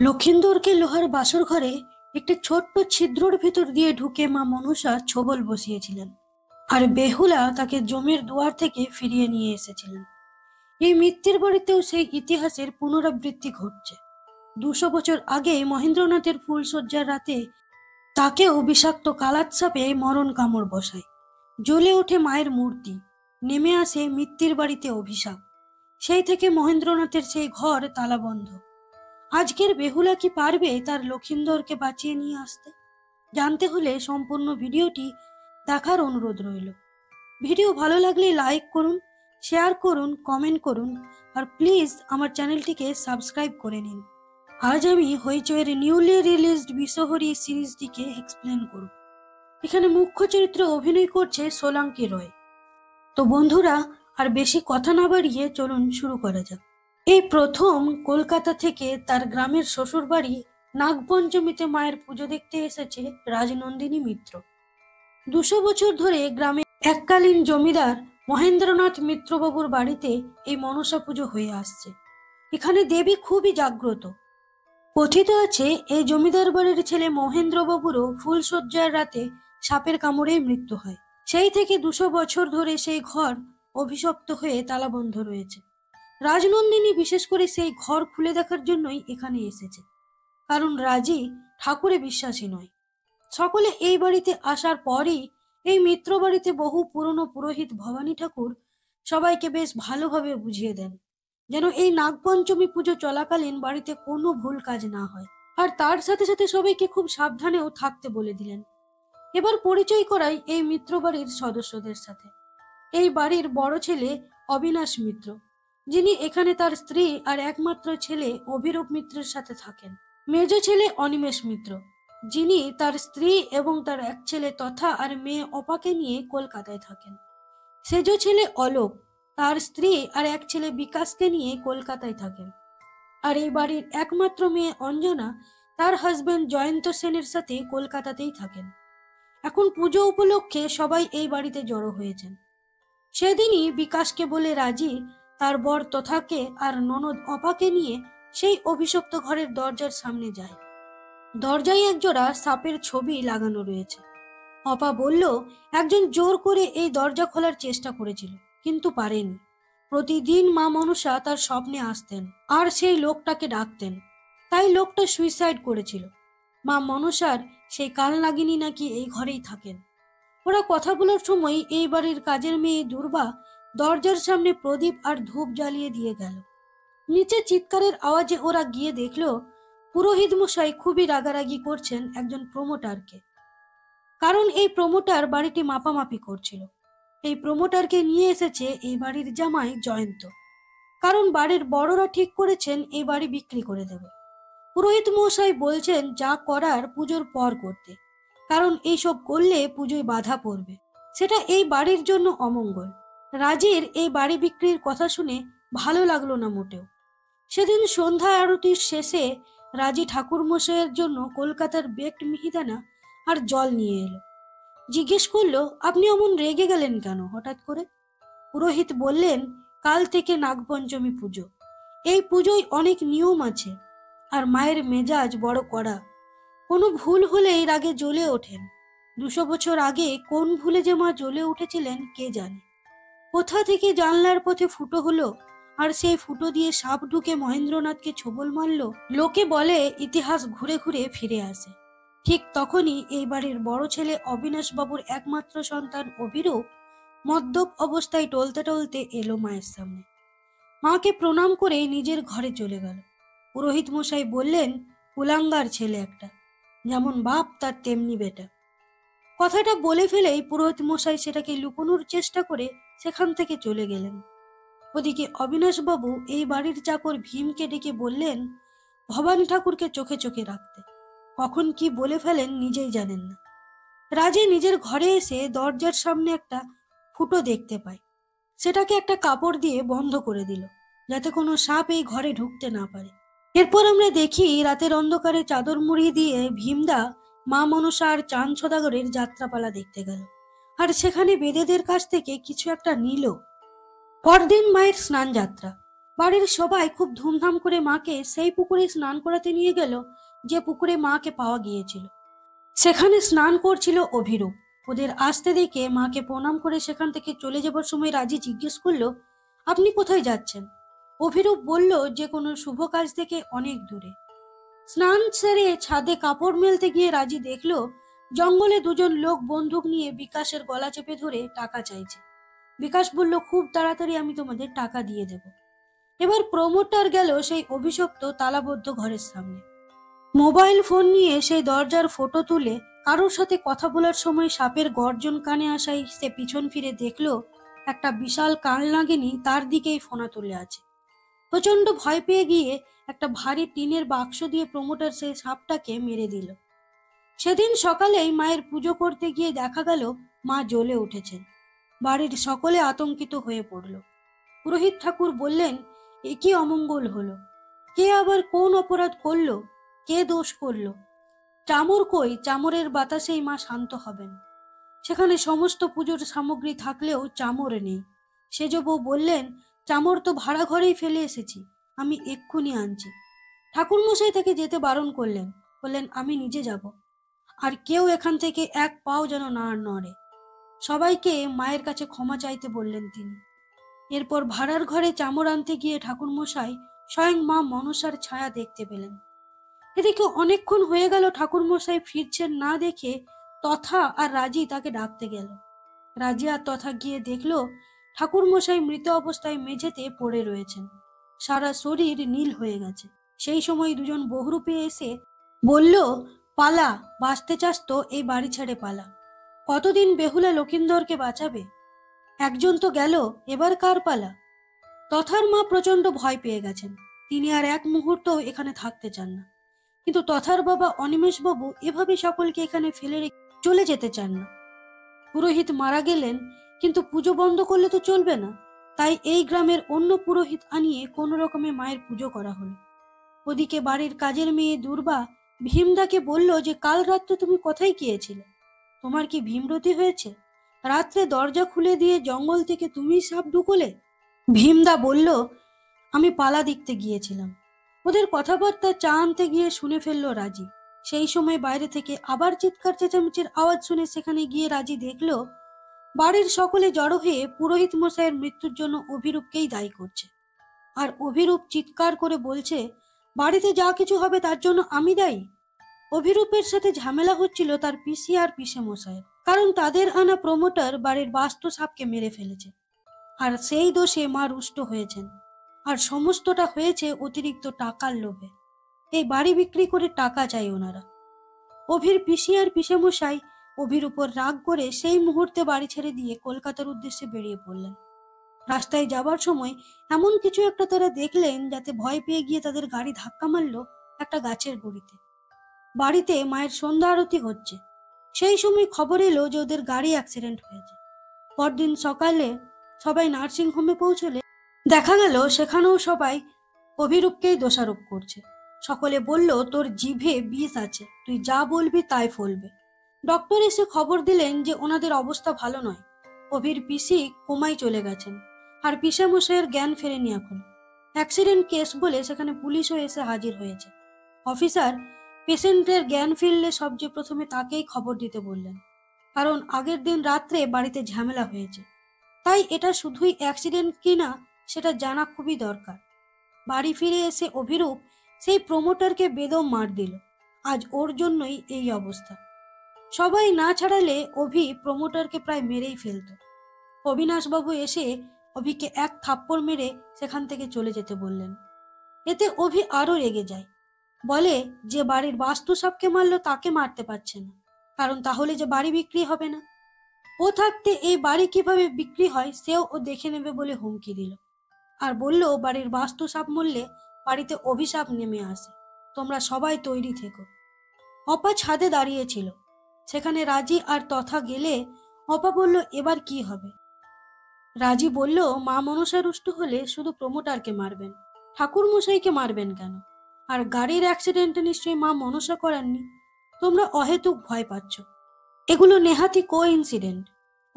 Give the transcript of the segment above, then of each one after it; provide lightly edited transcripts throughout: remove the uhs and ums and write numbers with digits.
লক্ষিন্দরকে লোহার বাসর ঘরে একটি ছোট্ট ছিদ্রর ভেতর দিয়ে ঢুকে মা মনসা ছোবল বসিয়েছিলেন, আর বেহুলা তাকে জমির দুয়ার থেকে ফিরিয়ে নিয়ে এসেছিলেন। এই মৃত্যুর বাড়িতেও সেই ইতিহাসের পুনরাবৃত্তি ঘটছে। 200 বছর আগে মহেন্দ্রনাথের ফুলশয্যার রাতে তাকেও বিষাক্ত কালাত সাপে মরণ কামড় বসায়। জ্বলে ওঠে মায়ের মূর্তি, নেমে আসে মৃত্যুর বাড়িতে অভিশাপ। সেই থেকে মহেন্দ্রনাথের সেই ঘর তালাবন্ধ। আজকের বেহুলা কি পারবে তার লক্ষিন্দরকে বাঁচিয়ে নিয়ে আসতে? জানতে হলে সম্পূর্ণ ভিডিওটি দেখার অনুরোধ রইল। ভিডিও ভালো লাগলে লাইক করুন, শেয়ার করুন, কমেন্ট করুন, আর প্লিজ আমার চ্যানেলটিকে সাবস্ক্রাইব করে নিন। আজ আমি হইচইয়ের নিউলি রিলিজড বিষহরী সিরিজটিকে এক্সপ্লেন করব। এখানে মুখ্য চরিত্রে অভিনয় করছে সোলাঙ্কি রয়। তো বন্ধুরা, আর বেশি কথা না বাড়িয়ে চলুন শুরু করা যাক। এই প্রথম কলকাতা থেকে তার গ্রামের শ্বশুর বাড়ি নাগপঞ্চমীতে মায়ের পুজো দেখতে এসেছে রাজনন্দিনী মিত্র। 200 বছর ধরে গ্রামে এককালীন জমিদার মহেন্দ্রনাথ মিত্রবাবুর বাড়িতে এই মনসা পুজো হয়ে আসছে। এখানে দেবী খুবই জাগ্রত। কথিত আছে এই জমিদার বাড়ির ছেলে মহেন্দ্রবাবুরও ফুলশয্যার রাতে সাপের কামড়েই মৃত্যু হয়। সেই থেকে 200 বছর ধরে সেই ঘর অভিশপ্ত হয়ে তালাবন্ধ রয়েছে। রাজনন্দিনী বিশেষ করে সেই ঘর খুলে দেখার জন্যই এখানে এসেছে, কারণ রাজি ঠাকুরে বিশ্বাসী নয়। সকলে এই বাড়িতে আসার পরই এই মিত্র বাড়িতে বহু পুরনো পুরোহিত ভবানী ঠাকুর সবাইকে বেশ ভালোভাবে বুঝিয়ে দেন, যেন এই নাগপঞ্চমী পুজো চলাকালীন বাড়িতে কোনো ভুল কাজ না হয়। আর তার সাথে সাথে সবাইকে খুব সাবধানেও থাকতে বলে দিলেন। এবার পরিচয় করাই এই মিত্র বাড়ির সদস্যদের সাথে। এই বাড়ির বড় ছেলে অবিনাশ মিত্র, যিনি এখানে তার স্ত্রী আর একমাত্র ছেলে অভিরূপ মিত্রের সাথে থাকেন। মেজ ছেলে অনিমেষ মিত্র, যিনি তার স্ত্রী এবং তার এক ছেলে তথা আর মেয়ে অপাকে নিয়ে কলকাতায় থাকেন। সেজ ছেলে অলোক, তার স্ত্রী আর এক ছেলে বিকাশকে নিয়ে কলকাতায় থাকেন। আর এই বাড়ির একমাত্র মেয়ে অঞ্জনা তার হাজবেন্ড জয়ন্ত সেনের সাথে কলকাতাতেই থাকেন। এখন পুজো উপলক্ষে সবাই এই বাড়িতে জড়ো হয়েছেন। সেদিনই বিকাশকে বলে রাজি তার বর তথাকে আর ননদ অপাকে নিয়ে সেই অভিশপ্ত ঘরের দরজার সামনে যায়। দরজায় একজোড়া সাপের ছবি লাগানো রয়েছে। অপা বলল একজন জোর করে এই দরজা খোলার চেষ্টা করেছিল, কিন্তু পারেনি। প্রতিদিন মা মনসা তার স্বপ্নে আসতেন আর সেই লোকটাকে ডাকতেন, তাই লোকটা সুইসাইড করেছিল। মা মনসার সেই কাল নাগিনী নাকি এই ঘরেই থাকেন। ওরা কথা বলার সময় এই বাড়ির কাজের মেয়ে দুর্বা দরজার সামনে প্রদীপ আর ধূপ জ্বালিয়ে দিয়ে গেল। নিচে চিৎকারের আওয়াজে ওরা গিয়ে দেখলো পুরোহিত মশাই খুবই রাগারাগি করছেন একজন প্রমোটারকে, কারণ এই প্রমোটার বাড়িটি মাপামাপি করছিল। এই প্রমোটারকে নিয়ে এসেছে এই বাড়ির জামাই জয়ন্ত, কারণ বাড়ির বড়রা ঠিক করেছেন এই বাড়ি বিক্রি করে দেবে। পুরোহিত মশাই বলছেন যা করার পুজোর পর করতে, কারণ এইসব করলে পুজোয় বাধা পড়বে, সেটা এই বাড়ির জন্য অমঙ্গল। রাজের এই বাড়ি বিক্রির কথা শুনে ভালো লাগলো না মোটেও। সেদিন সন্ধ্যা আরতির শেষে রাজি ঠাকুর মশাইয়ের জন্য কলকাতার বেকড মিহিদানা আর জল নিয়ে এলো। জিজ্ঞেস করলো আপনি অমন রেগে গেলেন কেন হঠাৎ করে? পুরোহিত বললেন কাল থেকে নাগপঞ্চমী পুজো। এই পুজোয় অনেক নিয়ম আছে, আর মায়ের মেজাজ বড় কড়া। কোনো ভুল হলেই রাগে জ্বলে ওঠেন। 200 বছর আগে কোন ভুলে যে মা জ্বলে উঠেছিলেন কে জানে। কোথা থেকে জানলার পথে ফুটো হলো, আর সেই ফুটো দিয়ে সাপ ঢুকে মহেন্দ্রনাথকে ছোবল মারল। লোকে বলে ইতিহাস ঘুরে ঘুরে ফিরে আসে। ঠিক তখনই এই বাড়ির বড় ছেলে অবিনাশ বাবুর একমাত্র সন্তান অভিরূপ মদ্যপ অবস্থায় টলতে টলতে এলো মায়ের সামনে। মাকে প্রণাম করে নিজের ঘরে চলে গেল। পুরোহিত মশাই বললেন কুলাঙ্গার ছেলে একটা, যেমন বাপ তার তেমনি বেটা। কথাটা বলে ফেলেই পুরোহিত মশাই সেটাকে লুকোনোর চেষ্টা করে সেখান থেকে চলে গেলেন। ওদিকে অবিনাশবাবু এই বাড়ির চাকর ভীমকে ডেকে বললেন ভবানী ঠাকুরকে চোখে চোখে রাখতে। কখন কি বলে ফেলেন নিজেই জানেন না। রাজে নিজের ঘরে এসে দরজার সামনে একটা ফুটো দেখতে পায়। সেটাকে একটা কাপড় দিয়ে বন্ধ করে দিল, যাতে কোনো সাপ এই ঘরে ঢুকতে না পারে। এরপর আমরা দেখি রাতের অন্ধকারে চাদর মুড়ি দিয়ে ভীমদা মা মনসা আর চাঁদ সদাগরের যাত্রাপালা দেখতে গেল, আর সেখানে বেদেদের কাছ থেকে কিছু একটা নিল। পরদিন মায়ের স্নান যাত্রা। বাড়ির সবাই খুব ধুমধাম করে মাকে সেই পুকুরে স্নান করাতে নিয়ে গেল যে পুকুরে মাকে পাওয়া গিয়েছিল। সেখানে স্নান করছিল অভিরূপ। ওদের আসতে দেখে মাকে প্রণাম করে সেখান থেকে চলে যাবার সময় রাজি জিজ্ঞেস করলো, আপনি কোথায় যাচ্ছেন? অভিরূপ বলল যে কোনো শুভ কাজ থেকে অনেক দূরে। স্নান সেরে ছাদে কাপড় মেলতে গিয়ে রাজি দেখলো জঙ্গলে দুজন লোক বন্দুক নিয়ে বিকাশের গলা চেপে ধরে টাকা চাইছে। বিকাশ বলল, খুব তাড়াতাড়ি আমি তোমাদের টাকা দিয়ে দেব। এবার প্রমোটার গেল সেই অভিশপ্ত তালাবদ্ধ ঘরের সামনে। মোবাইল ফোন নিয়ে সেই দরজার ফটো তুলে কারোর সাথে কথা বলার সময় সাপের গর্জন কানে আসায় সে পিছন ফিরে দেখলো একটা বিশাল কালনাগিনী তার দিকেই ফোনা তুলে আছে। প্রচন্ড ভয় পেয়ে গিয়ে একটা ভারী টিনের বাক্স দিয়ে প্রমোটার সেই সাপটাকে মেরে দিল। সেদিন সকালেই মায়ের পুজো করতে গিয়ে দেখা গেল মা জ্বলে উঠেছেন। বাড়ির সকলে আতঙ্কিত হয়ে পড়ল। পুরোহিত ঠাকুর বললেন, এ কি অমঙ্গল হলো? কে আবার কোন অপরাধ করলো? কে দোষ করলো? চামর কই? চামরের বাতাসেই মা শান্ত হবেন। সেখানে সমস্ত পুজোর সামগ্রী থাকলেও চামর নেই। সেজ বউ বললেন, চামর তো ভাড়া ঘরেই ফেলে এসেছি, আমি এক্ষুনি আনছি। ঠাকুরমশাই তাকে যেতে বারণ করলেন, বললেন আমি নিজে যাব, আর কেউ এখান থেকে এক পাও যেন না নড়ে। সবাইকে মায়ের কাছে ক্ষমা চাইতে বললেন তিনি। এরপর ভাড়ার ঘরে চামর আনতে গিয়ে ঠাকুরমশাই স্বয়ং মা মনসার ছায়া দেখতে পেলেন। এদিকে অনেকক্ষণ হয়ে গেল ঠাকুরমশাই ফিরছেন না দেখে তথা আর রাজি তাকে ডাকতে গেল। রাজি আর তথা গিয়ে দেখলো ঠাকুরমশাই মৃত অবস্থায় মেঝেতে পড়ে রয়েছেন, সারা শরীর নীল হয়ে গেছে। সেই সময় দুজন বহুরূপী এসে বলল, পালা, বাঁচতে চাস তো এই বাড়ি ছেড়ে পালা। কতদিন বেহুলা লক্ষিন্দরকে বাঁচাবে? একজন তো গেল, এবার কার পালা? তথার মা প্রচন্ড ভয় পেয়ে গেছেন। তিনি আর এক মুহূর্ত এখানে থাকতে চান না। কিন্তু তথার বাবা অনিমেষবাবু এভাবে সকলকে এখানে ফেলে রেখে চলে যেতে চান না। পুরোহিত মারা গেলেন, কিন্তু পুজো বন্ধ করলে তো চলবে না। তাই এই গ্রামের অন্য পুরোহিত আনিয়ে কোনো রকমে মায়ের পুজো করা হলো। ওদিকে বাড়ির কাজের মেয়ে দুর্বা ভীমদাকে বলল যে কাল রাত্রে তুমি কোথায় গিয়েছিলে? তোমার কি ভীমরতি হয়েছে? রাত্রে দরজা খুলে দিয়ে জঙ্গল থেকে তুমি সাপ ঢুকলে? ভীমদা বলল, আমি পালা দেখতে গিয়েছিলাম। ওদের কথাবার্তা চা আনতে গিয়ে শুনে ফেললো রাজি। সেই সময় বাইরে থেকে আবার চিৎকার চেঁচামেচির আওয়াজ শুনে সেখানে গিয়ে রাজি দেখলো বাড়ির সকলে জড়ো হয়ে পুরোহিত মশাইয়ের মৃত্যুর জন্য অভিরূপকেই দায়ী করছে। আর অভিরূপ চিৎকার করে বলছে, বাড়িতে যা কিছু হবে তার জন্য আমি দায়ী। অভিরূপের সাথে ঝামেলা হচ্ছিল তার পিসি আর পিসে মশাইয়ের, কারণ তাদের আনা প্রমোটার বাড়ির বাস্তু সাপকে মেরে ফেলেছে, আর সেই দোষে মা রুষ্ট হয়েছেন। আর সমস্তটা হয়েছে অতিরিক্ত টাকার লোভে। এই বাড়ি বিক্রি করে টাকা চাই ওনারা। অভির পিসি আর পিসেমশাই অভির উপর রাগ করে সেই মুহূর্তে বাড়ি ছেড়ে দিয়ে কলকাতার উদ্দেশ্যে বেরিয়ে পড়লেন। রাস্তায় যাবার সময় এমন কিছু একটা তারা দেখলেন যাতে ভয় পেয়ে গিয়ে তাদের গাড়ি ধাক্কা মারল একটা গাছের গুড়িতে। বাড়িতে মায়ের সন্ধ্যা আরতি হচ্ছে। সেই সময় খবর এলো যে ওদের গাড়ি অ্যাক্সিডেন্ট হয়েছে। পরদিন সকালে সবাই নার্সিং হোমে পৌঁছলে দেখা গেল সেখানেও সবাই অভিরূপকেই দোষারোপ করছে। সকলে বলল, তোর জিভে বিষ আছে, তুই যা বলবি তাই ফলবে। ডক্টর এসে খবর দিলেন যে ওনাদের অবস্থা ভালো নয়। অভির পিসি কোমায় চলে গেছেন, আর পিসামশাইয়ের জ্ঞান ফেরেনি এখন। অ্যাক্সিডেন্ট কেস বলে সেখানে পুলিশও এসে হাজির হয়েছে। অফিসার পেশেন্টের জ্ঞান ফিরলে সবচেয়ে প্রথমে তাকেই খবর দিতে বললেন, কারণ আগের দিন রাত্রে বাড়িতে ঝামেলা হয়েছে। তাই এটা শুধুই অ্যাক্সিডেন্ট কিনা সেটা জানা খুবই দরকার। বাড়ি ফিরে এসে অভিরূপ সেই প্রমোটারকে বেদম মার দিল। আজ ওর জন্যই এই অবস্থা। সবাই না ছাড়ালে অভি প্রমোটারকে প্রায় মেরেই ফেলত। অবিনাশবাবু এসে অভিকে এক থাপ্পড় মেরে সেখান থেকে চলে যেতে বললেন। এতে অভি আরো রেগে যায়, বলে যে বাড়ির বাস্তু সাপকে মারলো তাকে মারতে পারছে না, কারণ তাহলে যে বাড়ি বিক্রি হবে না। ও থাকতে এই বাড়ি কিভাবে বিক্রি হয় সেও ও দেখে নেবে বলে হুমকি দিল। আর বলল, বাড়ির বাস্তু সাপ মরলে বাড়িতে অভিশাপ নেমে আসে, তোমরা সবাই তৈরি থেকো। অপা ছাদে দাঁড়িয়েছিল। সেখানে রাজি আর তথা গেলে অপা বলল, এবার কি হবে? রাজি বলল, মা মনসা রুষ্ট হলে শুধু প্রমোটারকে মারবেন, ঠাকুর মশাইকে মারবেন কেন? আর গাড়ির অ্যাক্সিডেন্টে নিশ্চয়ই মা মনসা করাননি। তোমরা অহেতুক ভয় পাচ্ছ, এগুলো নেহাতি কো ইনসিডেন্ট।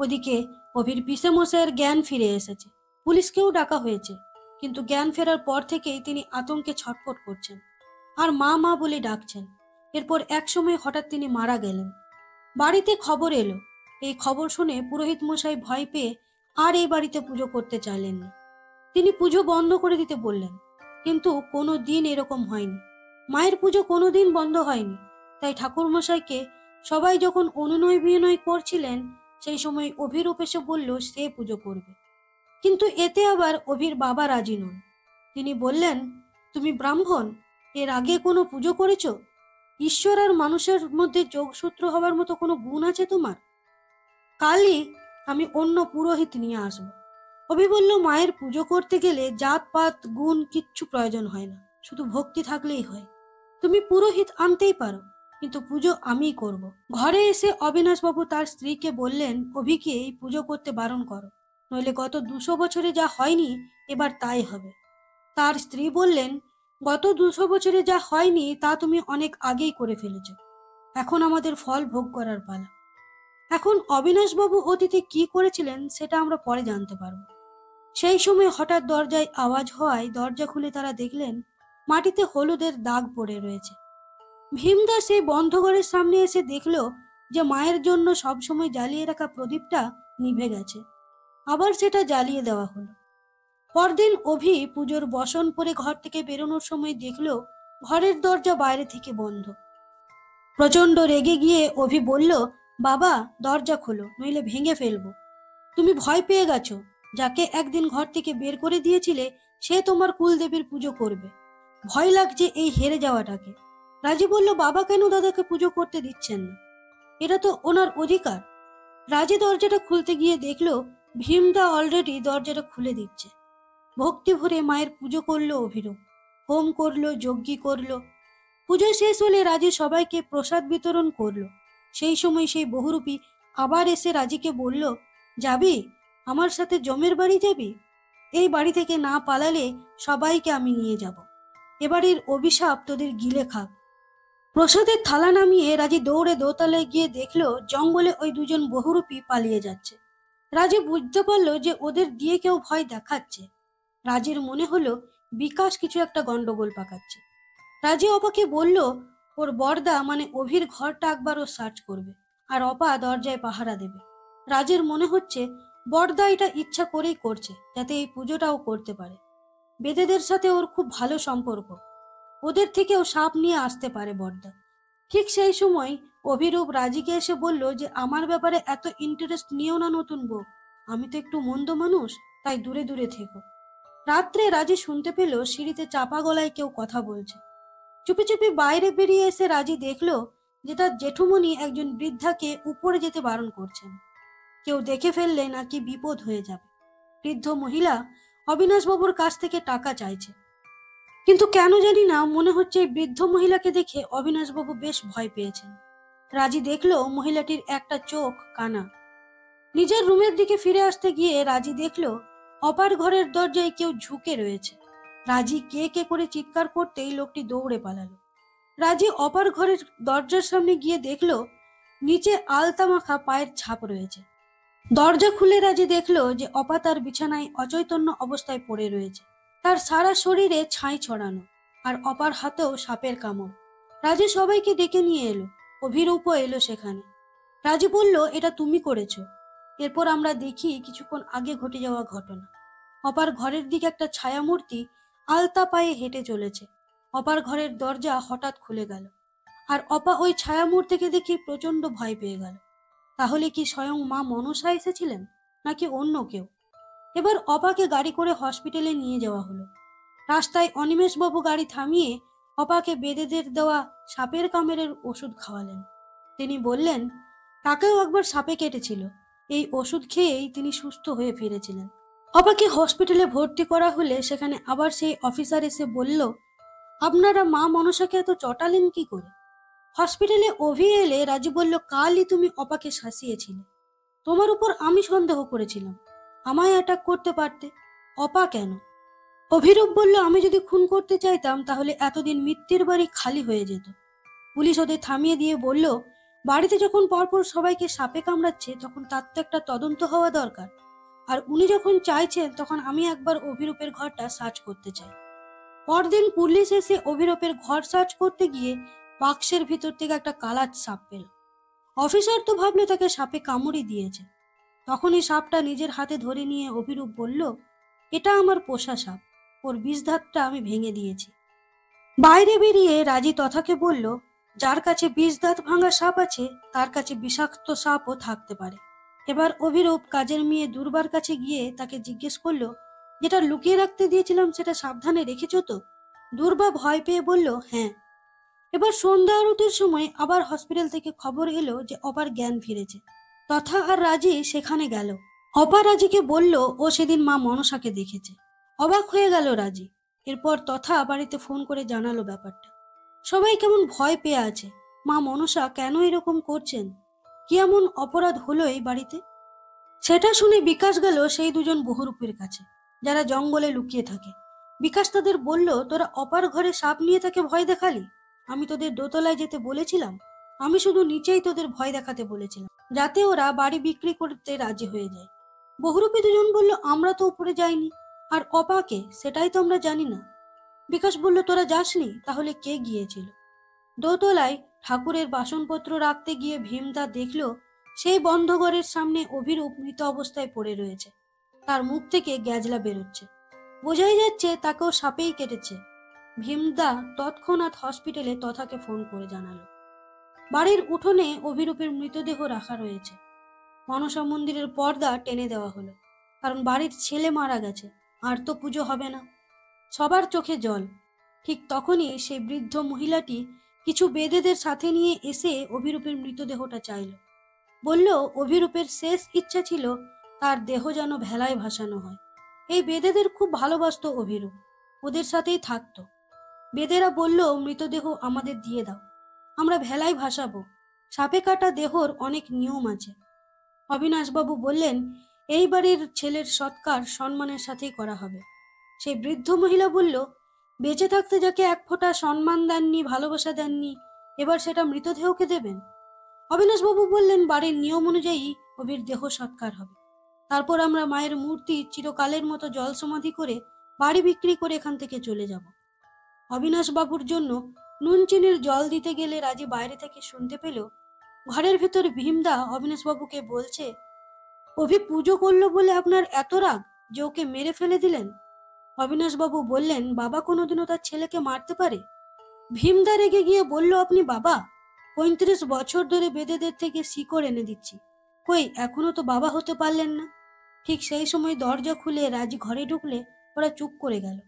ওদিকে অভির পিসে মশাইয়ের জ্ঞান ফিরে এসেছে, পুলিশকেও ডাকা হয়েছে। কিন্তু জ্ঞান ফেরার পর থেকেই তিনি আতঙ্কে ছটফট করছেন আর মা মা বলে ডাকছেন। এরপর একসময় হঠাৎ তিনি মারা গেলেন। বাড়িতে খবর এলো। এই খবর শুনে পুরোহিত মশাই ভয় পেয়ে আর এই বাড়িতে পুজো করতে চাইলেন না। তিনি পুজো বন্ধ করে দিতে বললেন, কিন্তু কোনো দিন এরকম হয়নি। মায়ের পুজো কোনো দিন বন্ধ হয়নি। তাই ঠাকুর মশাইকে সবাই যখন অনুনয় বিনয় করছিলেন, সেই সময় অভিরূপ এসে বলল সে পুজো করবে। কিন্তু এতে আবার অভির বাবা রাজি নন। তিনি বললেন, তুমি ব্রাহ্মণ, এর আগে কোনো পুজো করেছো? ঈশ্বর আর মানুষের মধ্যে যোগসূত্র হবার মতো কোনো গুণ আছে তোমার? কালই আমি অন্য পুরোহিত নিয়ে আসবো। অভি বলল, মায়ের পুজো করতে গেলে জাত পাত গুণ কিচ্ছু প্রয়োজন হয় না, শুধু ভক্তি থাকলেই হয়। তুমি পুরোহিত আনতেই পারো, কিন্তু পুজো আমিই করব। ঘরে এসে অবিনাশবাবু তার স্ত্রীকে বললেন, অভিকে এই পুজো করতে বারণ করো, নইলে গত 200 বছরে যা হয়নি এবার তাই হবে। তার স্ত্রী বললেন, গত 200 বছরে যা হয়নি তা তুমি অনেক আগেই করে ফেলেছ। এখন আমাদের ফল ভোগ করার পালা। এখন অবিনাশবাবু অতীতে কি করেছিলেন সেটা আমরা পরে জানতে পারব। সেই সময় হঠাৎ দরজায় আওয়াজ হওয়ায় দরজা খুলে তারা দেখলেন মাটিতে হলুদের দাগ পড়ে রয়েছে। ভীমদা সেই বন্ধ ঘরের সামনে এসে দেখল যে মায়ের জন্য সবসময় জ্বালিয়ে রাখা প্রদীপটা নিভে গেছে। আবার সেটা জ্বালিয়ে দেওয়া হলো। পরদিন অভি পুজোর বসন পরে ঘর থেকে বেরোনোর সময় দেখল ঘরের দরজা বাইরে থেকে বন্ধ। প্রচন্ড রেগে গিয়ে অভি বলল, বাবা দরজা খোলো, নইলে ভেঙে ফেলবো। তুমি ভয় পেয়ে গেছো। যাকে একদিন ঘর থেকে বের করে দিয়েছিলে সে তোমার কুলদেবীর পুজো করবে। ভয় লাগছে এই হেরে যাওয়াটাকে। রাজি বলল, বাবা কেন দাদাকে পুজো করতে দিচ্ছেন না? এটা তো ওনার অধিকার। রাজি দরজাটা খুলতে গিয়ে দেখলো ভীমদা অলরেডি দরজাটা খুলে দিচ্ছে। ভক্তি ভরে মায়ের পুজো করলো অভিরূপ। হোম করলো, যজ্ঞ করলো। পুজো শেষ হলে রাজি সবাইকে প্রসাদ বিতরণ করলো। সেই সময় সেই বহুরূপী আবার এসে রাজিকে বলল, যাবি আমার সাথে জমের বাড়ি যাবি? এই বাড়ি থেকে না পালালে সবাইকে আমি নিয়ে যাব। এবারের অভিশাপ তোদের গিলে খাক। প্রসাদের থালা নামিয়ে রাজি দৌড়ে দোতলায় গিয়ে দেখলো জঙ্গলে ওই দুজন বহুরূপী পালিয়ে যাচ্ছে। রাজি বুঝতে পারলো যে ওদের দিয়ে কেউ ভয় দেখাচ্ছে। রাজির মনে হলো বিকাশ কিছু একটা গন্ডগোল পাকাচ্ছে। রাজি অপাকে বলল, ওর বর্দা মানে অভির ঘরটা একবার ও সার্চ করবে, আর অপা দরজায় পাহারা দেবে। রাজের মনে হচ্ছে বর্দা এটা ইচ্ছা করেই করছে, যাতে এই পুজোটাও করতে পারে। বেদেদের সাথে ওর খুব ভালো সম্পর্ক, ওদের থেকেও সাপ নিয়ে আসতে পারে বর্দা। ঠিক সেই সময় অভিরূপ রাজিকে এসে বলল যে আমার ব্যাপারে এত ইন্টারেস্ট নিও না নতুন বউ, আমি তো একটু মন্দ মানুষ, তাই দূরে দূরে থেকো। রাত্রে রাজি শুনতে পেল সিঁড়িতে চাপা গলায় কেউ কথা বলছে। চুপি চুপি বাইরে বেরিয়ে এসে রাজি দেখলো যে তার জেঠুমণি একজন বৃদ্ধাকে উপরে যেতে বারণ করছেন। কেউ দেখে ফেললে নাকি বিপদ হয়ে যাবে। বৃদ্ধ মহিলা অবিনাশবাবুর কাছ থেকে টাকা চাইছে। কিন্তু কেন জানি না মনে হচ্ছে এই বৃদ্ধ মহিলাকে দেখে অবিনাশবাবু বেশ ভয় পেয়েছেন। রাজি দেখলো মহিলাটির একটা চোখ কানা। নিজের রুমের দিকে ফিরে আসতে গিয়ে রাজি দেখলো অপার ঘরের দরজায় কেউ ঝুঁকে রয়েছে। রাজি কে কে করে চিৎকার করতেই লোকটি দৌড়ে পালালো। রাজি অপার ঘরের দরজার সামনে গিয়ে দেখলো নিচে আলতা মাখা পায়ের ছাপ রয়েছে। দরজা খুলে রাজি দেখলো যে অপা তার বিছানায় অচৈতন্য অবস্থায় পড়ে রয়েছে। তার সারা শরীরে ছাই ছড়ানো, আর অপার হাতেও সাপের কামড়। রাজি সবাইকে ডেকে নিয়ে এলো। অভিরূপও এলো সেখানে। রাজি বলল, এটা তুমি করেছো। এরপর আমরা দেখি কিছুক্ষণ আগে ঘটে যাওয়া ঘটনা। অপার ঘরের দিকে একটা ছায়ামূর্তি আলতা পায়ে হেঁটে চলেছে। অপার ঘরের দরজা হঠাৎ খুলে গেল, আর অপা ওই ছায়ামূর্তিকে দেখে প্রচন্ড ভয় পেয়ে গেল। তাহলে কি স্বয়ং মা মনসা এসেছিলেন, নাকি অন্য কেউ? এবার অপাকে গাড়ি করে হসপিটালে নিয়ে যাওয়া হলো। রাস্তায় অনিমেষবাবু গাড়ি থামিয়ে অপাকে বেদেদের দেওয়া সাপের কামড়ের ওষুধ খাওয়ালেন। তিনি বললেন, তাকেও একবার সাপে কেটেছিল, এই ওষুধ খেয়েই তিনি সুস্থ হয়ে ফিরেছিলেন। অপাকে হসপিটালে ভর্তি করা হলে সেখানে আবার সেই অফিসার এসে বলল, আপনারা মা মনসাকে এত চটালেন কি করে? হসপিটালে অভি এলে রাজু বলল, কালই তুমি অপাকে শাসিয়েছিলে। তোমার উপর আমি সন্দেহ করেছিলাম, আমায় অ্যাটাক করতে পারতে, অপা কেন? অভিরূপ বলল, আমি যদি খুন করতে চাইতাম তাহলে এতদিন মিত্তির বাড়ি খালি হয়ে যেত। পুলিশ ওদের থামিয়ে দিয়ে বলল, বাড়িতে যখন পরপর সবাইকে সাপে কামড়াচ্ছে তখন তার তো একটা তদন্ত হওয়া দরকার। আর উনি যখন চাইছেন তখন আমি একবার অভিরূপের ঘরটা সার্চ করতে চাই। পরদিন পুলিশ এসে অভিরূপের ঘর সার্চ করতে গিয়ে বাক্সের ভিতর থেকে একটা কালার সাপ পেল। অফিসার তো ভাবলো তাকে সাপে কামড়ি দিয়েছে। তখনই সাপটা নিজের হাতে ধরে নিয়ে অভিরূপ বলল, এটা আমার পোষা সাপ, ওর বিষধাতটা আমি ভেঙে দিয়েছি। বাইরে বেরিয়ে রাজি তথাকে বলল, যার কাছে বিষদাঁত ভাঙা সাপ আছে তার কাছে বিষাক্ত সাপও থাকতে পারে। এবার অভিরূপ কাজের মেয়ে দুর্বার কাছে গিয়ে তাকে জিজ্ঞেস করলো, যেটা লুকিয়ে রাখতে দিয়েছিলাম সেটা সাবধানে রেখেছো তো? দুর্বা ভয় পেয়ে বলল, হ্যাঁ। এবার সন্ধ্যা আরতির সময় আবার হসপিটাল থেকে খবর এলো যে অপার জ্ঞান ফিরেছে। তথা আর রাজি সেখানে গেল। অপা রাজিকে বলল ও সেদিন মা মনসাকে দেখেছে। অবাক হয়ে গেল রাজি। এরপর তথা বাড়িতে ফোন করে জানালো ব্যাপারটা। সবাই কেমন ভয় পেয়ে আছে, মা মনসা কেন এরকম করছেন, কি এমন অপরাধ হলো এই বাড়িতে? সেটা শুনে বিকাশ গেল সেই দুজন বহুরূপীর কাছে, যারা জঙ্গলে লুকিয়ে থাকে। বিকাশ তাদের বলল, তোরা অপার ঘরে সাপ নিয়ে তাকে ভয় দেখালি? আমি তোদের দোতলায় যেতে বলেছিলাম? আমি শুধু নিচেই তোদের ভয় দেখাতে বলেছিলাম, যাতে ওরা বাড়ি বিক্রি করতে রাজি হয়ে যায়। বহুরূপী দুজন বলল, আমরা তো উপরে যাইনি, আর অপাকে সেটাই তো আমরা জানি না। বিকাশ বলল, তোরা যাসনি, তাহলে কে গিয়েছিল? দোতলায় ঠাকুরের বাসনপত্র রাখতে গিয়ে ভীমদা দেখল সেই বন্ধ ঘরের সামনে অভিরূপ মৃত অবস্থায় পড়ে রয়েছে। তার মুখ থেকে গ্যাজলা বেরোচ্ছে, বোঝাই যাচ্ছে তাকেও সাপেই কেটেছে। ভীমদা তৎক্ষণাৎ হসপিটালে তথাকে ফোন করে জানালো। বাড়ির উঠোনে অভিরূপের মৃতদেহ রাখা রয়েছে। মনসা মন্দিরের পর্দা টেনে দেওয়া হলো, কারণ বাড়ির ছেলে মারা গেছে, আর তো পুজো হবে না। সবার চোখে জল। ঠিক তখনই সেই বৃদ্ধ মহিলাটি কিছু বেদেদের সাথে নিয়ে এসে অভিরূপের মৃতদেহটা চাইল। বলল অভিরূপের শেষ ইচ্ছা ছিল তার দেহ যেন ভেলায় ভাসানো হয়। এই বেদেদের খুব ভালোবাসতো অভিরূপ, ওদের সাথেই থাকতো। বেদেরা বলল, মৃতদেহ আমাদের দিয়ে দাও, আমরা ভেলায় ভাসাবো। সাপে কাটা দেহর অনেক নিয়ম আছে। অবিনাশবাবু বললেন, এই বাড়ির ছেলের সৎকার সম্মানের সাথেই করা হবে। সেই বৃদ্ধ মহিলা বলল, বেঁচে থাকতে যাকে এক ফোঁটা সম্মান দেননি, ভালোবাসা দেননি, এবার সেটা মৃতদেহকে দেবেন? অবিনাশবাবু বললেন, বাড়ির নিয়ম অনুযায়ী অভির দেহ সৎকার হবে। তারপর আমরা মায়ের মূর্তি চিরকালের মতো জল সমাধি করে বাড়ি বিক্রি করে এখান থেকে চলে যাব। অবিনাশবাবুর জন্য নুন চিনির জল দিতে গেলে রাজি বাইরে থেকে শুনতে পেল ঘরের ভেতর ভীমদা অবিনাশবাবুকে বলছে, অভি পুজো করলো বলে আপনার এত রাগ যে ওকে মেরে ফেলে দিলেন? অবিনাশবাবু বললেন, বাবা কোনোদিনও তার ছেলেকে মারতে পারে? ভীমদা রেগে গিয়ে বলল, আপনি বাবা? 35 বছর ধরে বেদেদের থেকে শিকড় এনে দিচ্ছি, কই এখনো তো বাবা হতে পারলেন না? ঠিক সেই সময় দরজা খুলে রাজি ঘরে ঢুকলে ওরা চুপ করে গেল।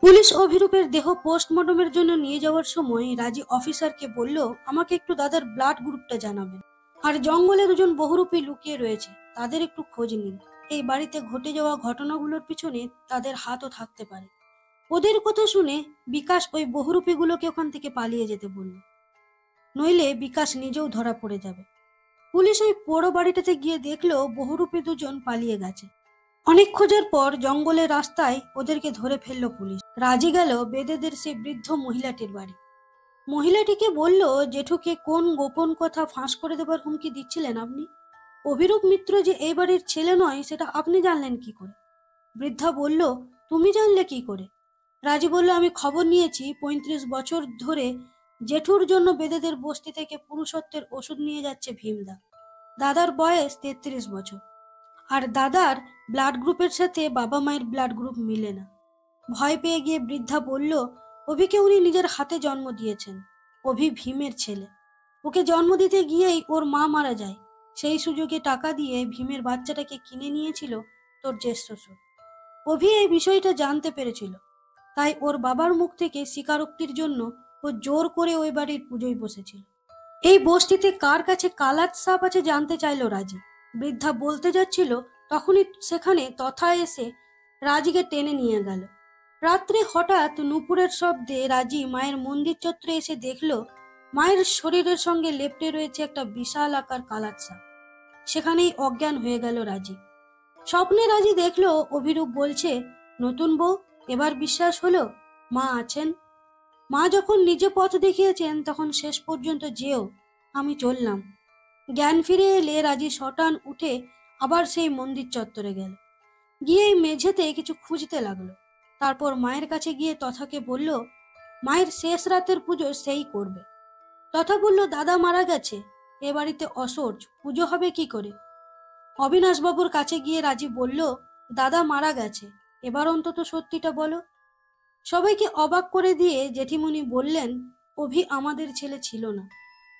পুলিশ অভিরূপের দেহ পোস্টমর্টমের জন্য নিয়ে যাওয়ার সময় রাজি অফিসারকে বলল, আমাকে একটু দাদার ব্লাড গ্রুপটা জানাবেন। আর জঙ্গলে দুজন বহুরূপী লুকিয়ে রয়েছে, তাদের একটু খোঁজ নিন। এই বাড়িতে ঘটে যাওয়া ঘটনাগুলোর পিছনে তাদের হাতও থাকতে পারে। ওদের কথা শুনে বিকাশ ওই বহুরূপীগুলোকে ওখান থেকে পালিয়ে যেতে বলল, নইলে বিকাশ নিজেও ধরা পড়ে যাবে। পুলিশ ওই পোড়ো বাড়িটাতে গিয়ে দেখলো বহুরূপী দুজন পালিয়ে গেছে। অনেক খোঁজার পর জঙ্গলের রাস্তায় ওদেরকে ধরে ফেললো পুলিশ। রাজি গেল বেদেদের সেই বৃদ্ধ মহিলাটির বাড়ি। মহিলাটিকে বলল, জেঠুকে কোন গোপন কথা ফাঁস করে দেবার হুমকি দিচ্ছিলেন আপনি? অভিরূপ মিত্র যে এই বাড়ির ছেলে নয় সেটা আপনি জানলেন কি করে? বৃদ্ধা বলল, তুমি জানলে কি করে? রাজি বলল, আমি খবর নিয়েছি 35 বছর ধরে জেঠুর জন্য বেদেদের বস্তি থেকে পুরুষত্বের ওষুধ নিয়ে যাচ্ছে ভীমদা। দাদার বয়স 33 বছর, আর দাদার ব্লাড গ্রুপের সাথে বাবা মায়ের ব্লাড গ্রুপ মিলে না। ভয় পেয়ে গিয়ে বৃদ্ধা বলল, অভিকে উনি নিজের হাতে জন্ম দিয়েছেন। অভি ভীমের ছেলে। ওকে জন্ম দিতে গিয়েই ওর মা মারা যায়। সেই সুযোগে টাকা দিয়ে ভীমের বাচ্চাটাকে কিনে নিয়েছিল তোর জ্যেষ্ঠ শ্বশুর। অভি এই বিষয়টা জানতে পেরেছিল, তাই ওর বাবার মুখ থেকে স্বীকারোক্তির জন্য ও জোর করে ওই বাড়ির পুজোয় বসেছিল। এই বস্তিতে কার কাছে কালাত সাপ আছে জানতে চাইল রাজি। বৃদ্ধা বলতে যাচ্ছিল, তখনই সেখানে তথা এসে রাজিকে টেনে নিয়ে গেল। রাত্রে হঠাৎ নুপুরের শব্দে রাজি মায়ের মন্দির চত্বরে এসে দেখল মায়ের শরীরের সঙ্গে লেপ্টে রয়েছে একটা বিশাল আকার কালাত সাপ। সেখানেই অজ্ঞান হয়ে গেল রাজি। স্বপ্নে রাজি দেখলো অভিরূপ বলছে, নতুন বউ, এবার বিশ্বাস হলো মা আছেন। মা যখন নিজে পথ দেখিয়েছেন তখন শেষ পর্যন্ত যেও, আমি চললাম। জ্ঞান ফিরে এলে রাজি শটান উঠে আবার সেই মন্দির চত্বরে গেল। গিয়ে এই মেঝেতে কিছু খুঁজতে লাগলো। তারপর মায়ের কাছে গিয়ে তথাকে বলল, মায়ের শেষ রাতের পুজো সেই করবে। তথা বলল, দাদা মারা গেছে, এ বাড়িতে অসহ্য, পুজো হবে কি করে? অবিনাশবাবুর কাছে গিয়ে রাজি বলল, দাদা মারা গেছে, এবার অন্তত সত্যিটা বলো। সবাইকে অবাক করে দিয়ে জেঠিমণি বললেন, অভি আমাদের ছেলে ছিল না,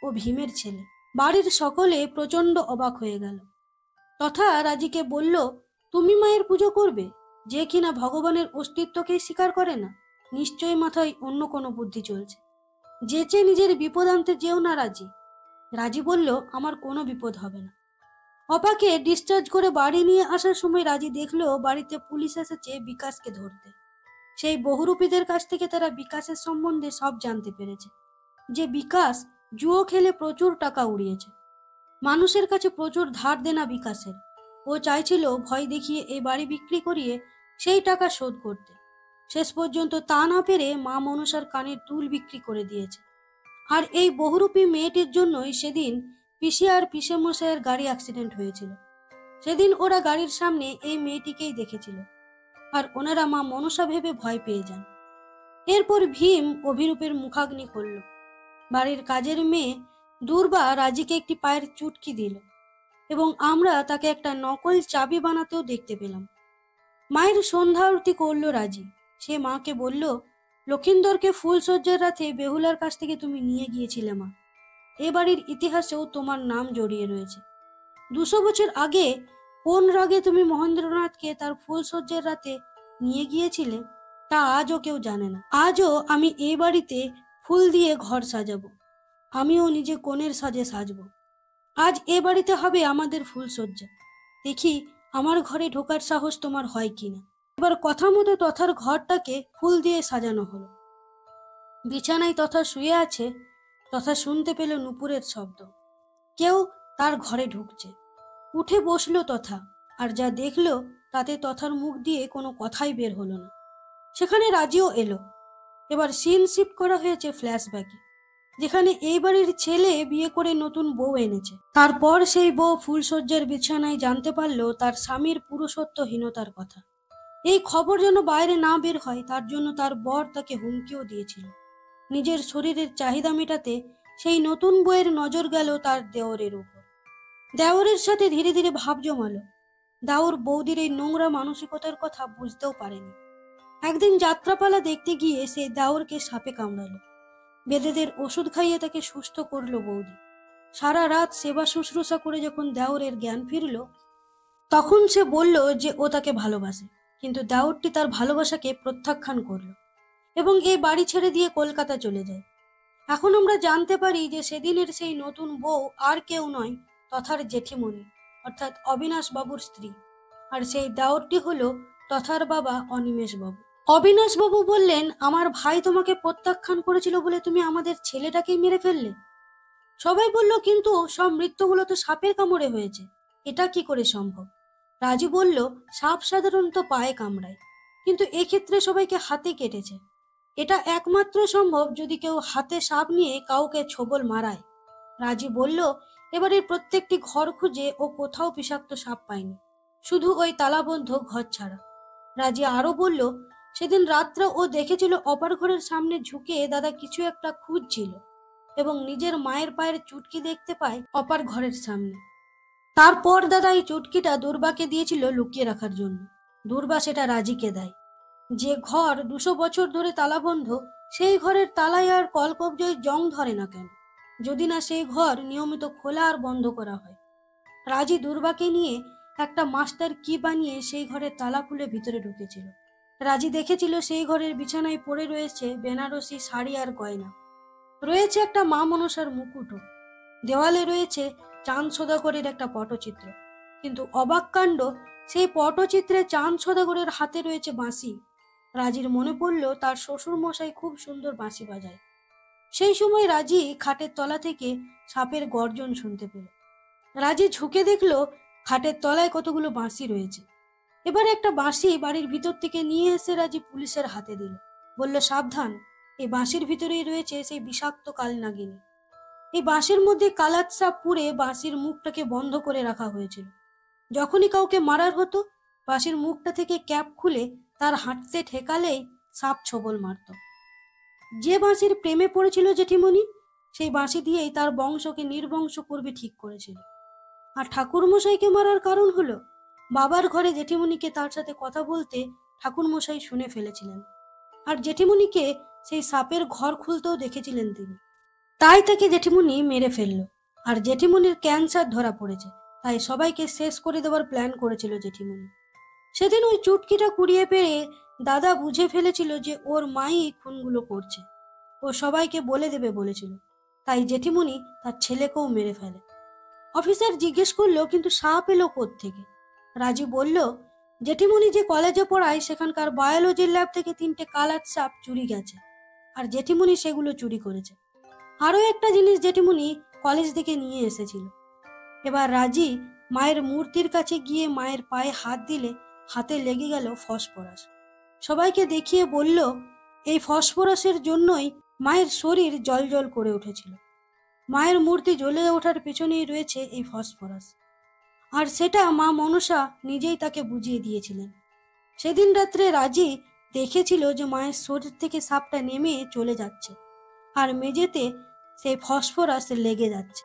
ও ভীমের ছেলে। বাড়ির সকলে প্রচন্ড অবাক হয়ে গেল। তথা রাজিকে বলল, তুমি মায়ের পুজো করবে, যে কিনা ভগবানের অস্তিত্বকেই স্বীকার করে না? নিশ্চয়ই মাথায় অন্য কোনো বুদ্ধি চলছে। যেচে নিজের বিপদ আনতে যেও না রাজি। রাজি বলল, আমার কোনো বিপদ হবে না। অপাকে ডিসচার্জ করে বাড়ি নিয়ে আসার সময় রাজি দেখলো বাড়িতে পুলিশ এসেছে বিকাশকে ধরতে। সেই বহুরূপীদের কাছ থেকে তারা বিকাশের সম্বন্ধে সব জানতে পেরেছে, যে বিকাশ জুয়ো খেলে প্রচুর টাকা উড়িয়েছে। মানুষের কাছে প্রচুর ধার দেনা বিকাশের। ও চাইছিল ভয় দেখিয়ে এই বাড়ি বিক্রি করিয়ে সেই টাকা শোধ করতে। শেষ পর্যন্ত তা না পেরে মা মনসার কানের দুল বিক্রি করে দিয়েছে। আর এই বহুরূপী মেয়েটির জন্যই সেদিন পিসি আর পিসেমশাইয়ের গাড়ি অ্যাক্সিডেন্ট হয়েছিল। সেদিন ওরা গাড়ির সামনে এই মেয়েটিকেই দেখেছিল, আর ওনারা মা মনসা ভেবে ভয় পেয়ে যান। এরপর ভীম অভিরূপের মুখাগ্নি করল। বাড়ির কাজের মেয়ে দুর্বা রাজিকে একটি পায়ের চুটকি দিল, এবং আমরা তাকে একটা নকল চাবি বানাতেও দেখতে পেলাম। মায়ের সন্ধ্যা আরতি করল রাজি। সে মাকে বলল, লক্ষিন্দরকে ফুলসজ্জার রাতে বেহুলার কাছ থেকে তুমি নিয়ে গিয়েছিলে মা। এ বাড়ির ইতিহাসেও তোমার নাম জড়িয়ে রয়েছে। 200 বছর আগে কোন রাগে তুমি মহেন্দ্রনাথকে তার ফুলসজ্জার রাতে নিয়ে গিয়েছিলে তা আজও কেউ জানে না। আজও আমি এই বাড়িতে ফুল দিয়ে ঘর সাজাবো। আমিও নিজে কনের সাজে সাজবো। আজ এ বাড়িতে হবে আমাদের ফুলসজ্জা। দেখি আমার ঘরে ঢোকার সাহস তোমার হয় কিনা। এবার কথা মতো তথার ঘরটাকে ফুল দিয়ে সাজানো হলো। বিছানায় তথা শুয়ে আছে। তথা শুনতে পেল নুপুরের শব্দ। কেউ তার ঘরে ঢুকছে। উঠে বসলো তথা, আর যা দেখলো তাতে তথার মুখ দিয়ে কোনো কথাই বের হলো না। সেখানে রাজিও এলো। এবার সিন শিফট করা হয়েছে ফ্ল্যাশব্যাকে, যেখানে এই বাড়ির ছেলে বিয়ে করে নতুন বউ এনেছে। তারপর সেই বউ ফুলসজ্জার বিছানায় জানতে পারলো তার স্বামীর পুরুষত্বহীনতার কথা। এই খবর যেন বাইরে না বের হয়, তার জন্য তার বর তাকে হুমকিও দিয়েছিল। নিজের শরীরের চাহিদা মেটাতে সেই নতুন বউয়ের নজর গেল তার দেওরের উপর। দেওরের সাথে ধীরে ধীরে ভাব জমালো। দেওর বৌদির এই নোংরা মানসিকতার কথা বুঝতেও পারেনি। একদিন যাত্রাপালা দেখতে গিয়ে সে দেওরকে সাপে কামড়ালো। বেদেদের ওষুধ খাইয়ে তাকে সুস্থ করলো বৌদি। সারা রাত সেবা শুশ্রূষা করে যখন দেওরের জ্ঞান ফিরল, তখন সে বলল যে ও তাকে ভালোবাসে, কিন্তু দেওরটি তার ভালোবাসাকে প্রত্যাখ্যান করল এবং এই বাড়ি ছেড়ে দিয়ে কলকাতা চলে যায়। এখন আমরা জানতে পারি যে সেদিনের সেই নতুন বউ আর কেউ নয়, তথার জেঠিমণি, অর্থাৎ অবিনাশ বাবুর স্ত্রী। আর সেই দেওরটি হলো তথার বাবা অনিমেষ বাবু। অবিনাশ বাবু বললেন, আমার ভাই তোমাকে প্রত্যাখ্যান করেছিল বলে তুমি আমাদের ছেলেটাকেই মেরে ফেললে। সবাই বলল, কিন্তু সব মৃত্যুগুলো তো সাপের কামড়ে হয়েছে, এটা কি করে সম্ভব? রাজু বলল, সাপ সাধারণত পায়ে কামড়ায়, কিন্তু এক্ষেত্রে সবাইকে হাতে কেটেছে। এটা একমাত্র সম্ভব যদি কেউ হাতে সাপ নিয়ে কাউকে ছোবল মারায়। রাজি বলল, এবারের প্রত্যেকটি ঘর খুঁজে ও কোথাও বিষাক্ত সাপ পায়নি, শুধু ওই তালাবন্ধ ঘর ছাড়া। রাজি আরো বলল, সেদিন রাত্রে ও দেখেছিল অপার ঘরের সামনে ঝুঁকে দাদা কিছু একটা খুঁজছিল, এবং নিজের মায়ের পায়ের চুটকি দেখতে পায় অপার ঘরের সামনে। তারপর দাদা এই চুটকিটা দুর্বাকে দিয়েছিল লুকিয়ে রাখার জন্য। দুর্বা সেটা রাজিকে দেয়। যে ঘর 200 বছর ধরে তালাবন্ধ, সেই ঘরের তালায় আর কলকব্জায় জং ধরে না কেন, যদি না সেই ঘর নিয়মিত খোলা আর বন্ধ করা হয়? রাজি দুর্বাকে নিয়ে একটা মাস্টার কি বানিয়ে সেই ঘরের তালা খুলে ভিতরে ঢুকেছিল। রাজি দেখেছিল সেই ঘরের বিছানায় পড়ে রয়েছে বেনারসি শাড়ি আর গয়না, রয়েছে একটা মা মনসার মুকুটও, দেওয়ালে রয়েছে চাঁদ সদাগরের একটা পটচিত্র। কিন্তু অবাক কাণ্ড, সেই পটচিত্রে চাঁদ সদাগরের হাতে রয়েছে বাঁশি। রাজির মনে পড়ল তার শ্বশুর মশাই খুব সুন্দর বাঁশি বাজায়। সেই সময় রাজি খাটের তলা থেকে সাপের গর্জন শুনতে পেল। রাজি ঝুঁকে দেখলো খাটের তলায় কতগুলো বাঁশি রয়েছে। এবার একটা বাঁশি বাড়ির ভিতর থেকে নিয়ে এসে রাজি পুলিশের হাতে দিল। বলল, সাবধান, এই বাঁশির ভিতরেই রয়েছে সেই বিষাক্ত কালনাগিনী। এই বাঁশির মধ্যে কালাত সাপ পুড়ে বাঁশির মুখটাকে বন্ধ করে রাখা হয়েছিল। যখনই কাউকে মারার হতো, বাঁশির মুখটা থেকে ক্যাপ খুলে তার হাঁটতে ঠেকালেই সাপ ছোবল মারত। যে বাঁশির প্রেমে পড়েছিল জেঠিমণি, সেই বাঁশি দিয়েই তার বংশকে নির্বংশ করবে ঠিক করেছিল। আর ঠাকুরমশাইকে মারার কারণ হলো, বাবার ঘরে জেঠিমণিকে তার সাথে কথা বলতে ঠাকুরমশাই শুনে ফেলেছিলেন, আর জেঠিমণিকে সেই সাপের ঘর খুলতেও দেখেছিলেন তিনি। তাই তাকে জেঠিমণি মেরে ফেলল। আর জেঠিমণির ক্যান্সার ধরা পড়েছে, তাই সবাইকে শেষ করে দেওয়ার প্ল্যান করেছিল জেঠিমণি। সেদিন ওই চুটকিটা কুড়িয়ে পেয়ে দাদা বুঝে ফেলেছিল যে ওর মাই খুনগুলো করছে। ও সবাইকে বলে দেবে বলেছিল, তাই জেঠিমণি তার ছেলেকেও মেরে ফেলে। অফিসার জিজ্ঞেস করলো, কিন্তু সাপ এলো কোত্থেকে? রাজু বলল, জেঠিমণি যে কলেজে পড়ায় সেখানকার বায়োলজির ল্যাব থেকে 3টে কালার সাপ চুরি গেছে, আর জেঠিমণি সেগুলো চুরি করেছে। আরও একটা জিনিস জেঠিমণি কলেজ থেকে নিয়ে এসেছিল। এবার রাজি মায়ের মূর্তির কাছে গিয়ে মায়ের পায়ে হাত দিলে হাতে লেগে গেল ফসফরাস। সবাইকে দেখিয়ে বলল, এই ফসফরাসের জন্যই মায়ের শরীর জ্বলজ্বল করে উঠেছিল। মায়ের মূর্তি জ্বলে ওঠার পেছনেই রয়েছে এই ফসফরাস, আর সেটা মা মনসা নিজেই তাকে বুঝিয়ে দিয়েছিলেন। সেদিন রাত্রে রাজি দেখেছিল যে মায়ের শরীর থেকে সাপটা নেমে চলে যাচ্ছে, আর মেঝেতে সেই ফসফরাস লেগে যাচ্ছে।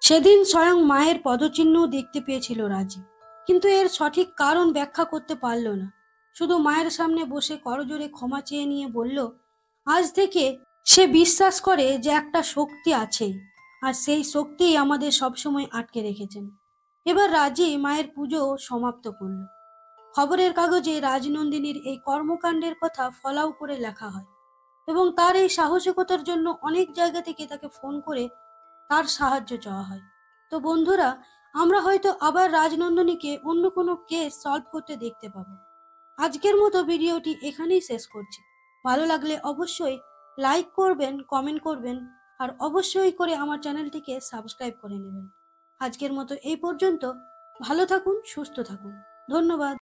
সেদিন স্বয়ং মায়ের পদচিহ্নও দেখতে পেয়েছিল রাজি, কিন্তু এর সঠিক কারণ ব্যাখ্যা করতে পারল না। শুধু মায়ের সামনে বসে করজোরে ক্ষমা চেয়ে নিয়ে বলল, আজ থেকে সে বিশ্বাস করে যে একটা শক্তি আছেই, আর সেই শক্তিই আমাদের সবসময় আটকে রেখেছেন। এবার রাজি মায়ের পুজো সমাপ্ত করল। খবরের কাগজে রাজনন্দিনীর এই কর্মকাণ্ডের কথা ফলাও করে লেখা হয়, এবং তার এই সাহসিকতার জন্য অনেক জায়গা থেকে তাকে ফোন করে তার সাহায্য চাওয়া হয়। তো বন্ধুরা, আমরা হয়তো আবার রাজনন্দিনীকে অন্য কোনো কেস সলভ করতে দেখতে পাবো। আজকের মতো ভিডিওটি এখানেই শেষ করছি। ভালো লাগলে অবশ্যই লাইক করবেন, কমেন্ট করবেন, আর অবশ্যই করে আমার চ্যানেলটিকে সাবস্ক্রাইব করে নেবেন। আজকের মতো এই পর্যন্ত। ভালো থাকুন, সুস্থ থাকুন। ধন্যবাদ।